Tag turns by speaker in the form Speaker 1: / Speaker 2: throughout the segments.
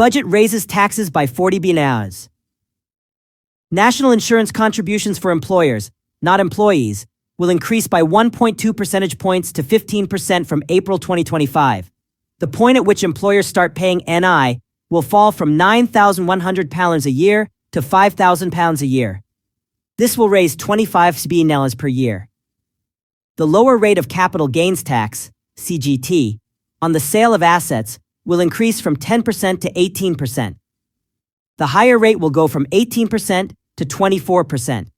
Speaker 1: Budget raises taxes by 40 billion. National insurance contributions for employers, not employees, will increase by 1.2 percentage points to 15% from April 2025. The point at which employers start paying NI will fall from £9,100 a year to £5,000 a year. This will raise 25 billion per year. The lower rate of capital gains tax, CGT, on the sale of assets will increase from 10% to 18%. The higher rate will go from 18% to 24%.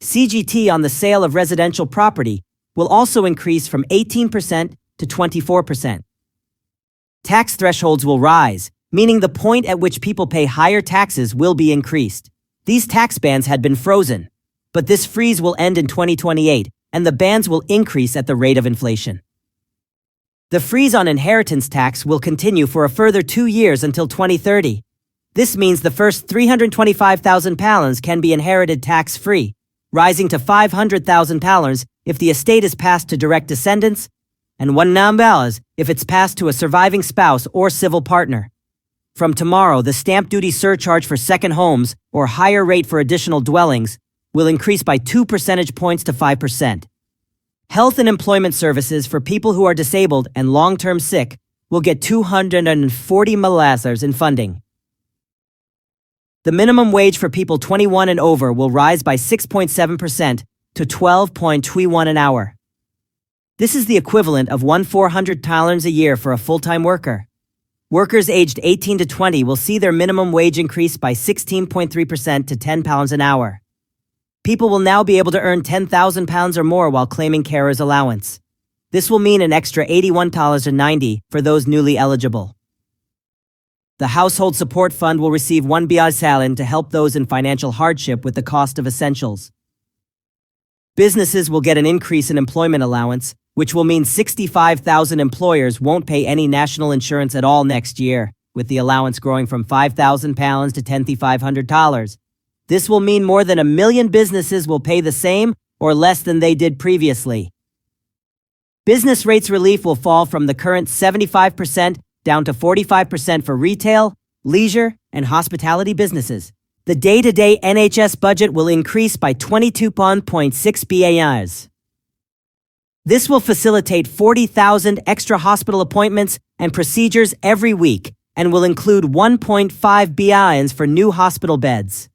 Speaker 1: CGT on the sale of residential property will also increase from 18% to 24%. Tax thresholds will rise, meaning the point at which people pay higher taxes will be increased. These tax bands had been frozen, but this freeze will end in 2028, and the bands will increase at the rate of inflation. The freeze on inheritance tax will continue for a further 2 years until 2030. This means the first £325,000 can be inherited tax-free, rising to £500,000 if the estate is passed to direct descendants, and £1 million if it's passed to a surviving spouse or civil partner. From tomorrow, the stamp duty surcharge for second homes or higher rate for additional dwellings will increase by 2 percentage points to 5%. Health and employment services for people who are disabled and long-term sick will get $240 million in funding. The minimum wage for people 21 and over will rise by 6.7% to $12.21 an hour. This is the equivalent of £1,400 a year for a full-time worker. Workers aged 18 to 20 will see their minimum wage increase by 16.3% to £10 an hour. People will now be able to earn £10,000 or more while claiming carer's allowance. This will mean an extra $81.90 for those newly eligible. The Household Support Fund will receive $1 billion to help those in financial hardship with the cost of essentials. Businesses will get an increase in employment allowance, which will mean 65,000 employers won't pay any national insurance at all next year, with the allowance growing from £5,000 to $10,500. This will mean more than 1 million businesses will pay the same or less than they did previously. Business rates relief will fall from the current 75% down to 45% for retail, leisure, and hospitality businesses. The day-to-day NHS budget will increase by £22.6 billion. This will facilitate 40,000 extra hospital appointments and procedures every week and will include $1.5 billion for new hospital beds.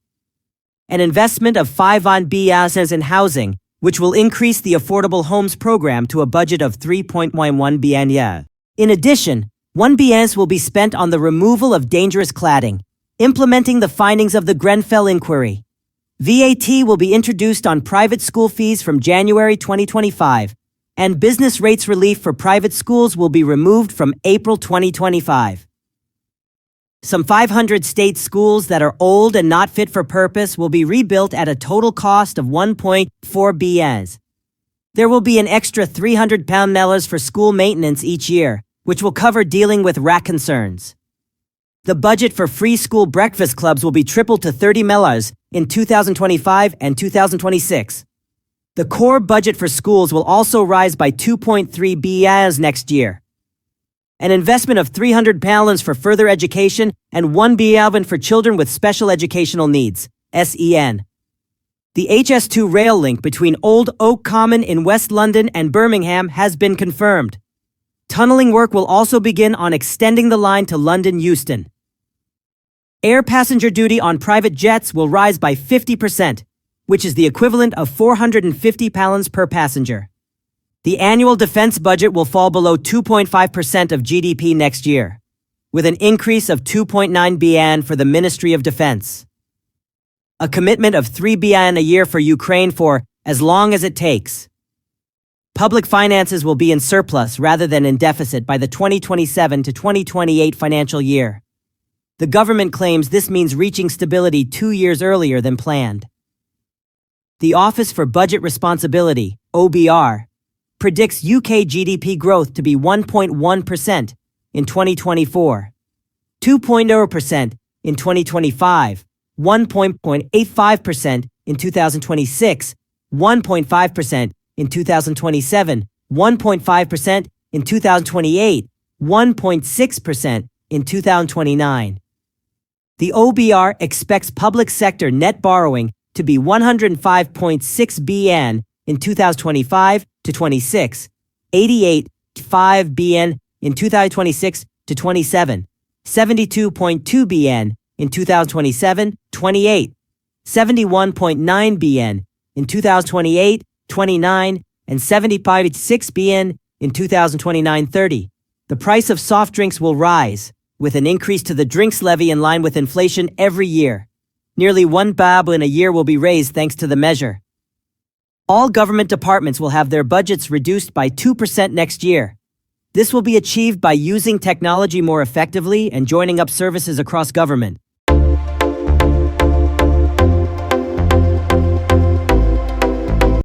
Speaker 1: An investment of $5 billion in housing, which will increase the Affordable Homes program to a budget of $3.11 billion. In addition, $1 billion will be spent on the removal of dangerous cladding, implementing the findings of the Grenfell inquiry. VAT will be introduced on private school fees from January 2025, and business rates relief for private schools will be removed from April 2025. Some 500 state schools that are old and not fit for purpose will be rebuilt at a total cost of $1.4 billion. There will be an extra £300 for school maintenance each year, which will cover dealing with rat concerns. The budget for free school breakfast clubs will be tripled to $30 million in 2025 and 2026. The core budget for schools will also rise by $2.3 billion next year. An investment of £300 for further education and $1 billion for children with special educational needs, SEN. The HS2 rail link between Old Oak Common in West London and Birmingham has been confirmed. Tunneling work will also begin on extending the line to London Euston. Air passenger duty on private jets will rise by 50%, which is the equivalent of £450 per passenger. The annual defense budget will fall below 2.5% of GDP next year, with an increase of $2.9 billion for the Ministry of Defense. A commitment of $3 billion a year for Ukraine for as long as it takes. Public finances will be in surplus rather than in deficit by the 2027 to 2028 financial year. The government claims this means reaching stability 2 years earlier than planned. The Office for Budget Responsibility, OBR, predicts UK GDP growth to be 1.1% in 2024, 2.0% in 2025, 1.85% in 2026, 1.5% in 2027, 1.5% in 2028, 1.6% in 2029. The OBR expects public sector net borrowing to be 105.6 bn in 2025 to 26, 88.5 bn in 2026 to 27, 72.2 bn in 2027-28, 71.9 bn in 2028-29, and 75.6 bn in 2029-30. The price of soft drinks will rise, with an increase to the drinks levy in line with inflation every year. Nearly 1 bab in a year will be raised thanks to the measure. All government departments will have their budgets reduced by 2% next year. This will be achieved by using technology more effectively and joining up services across government.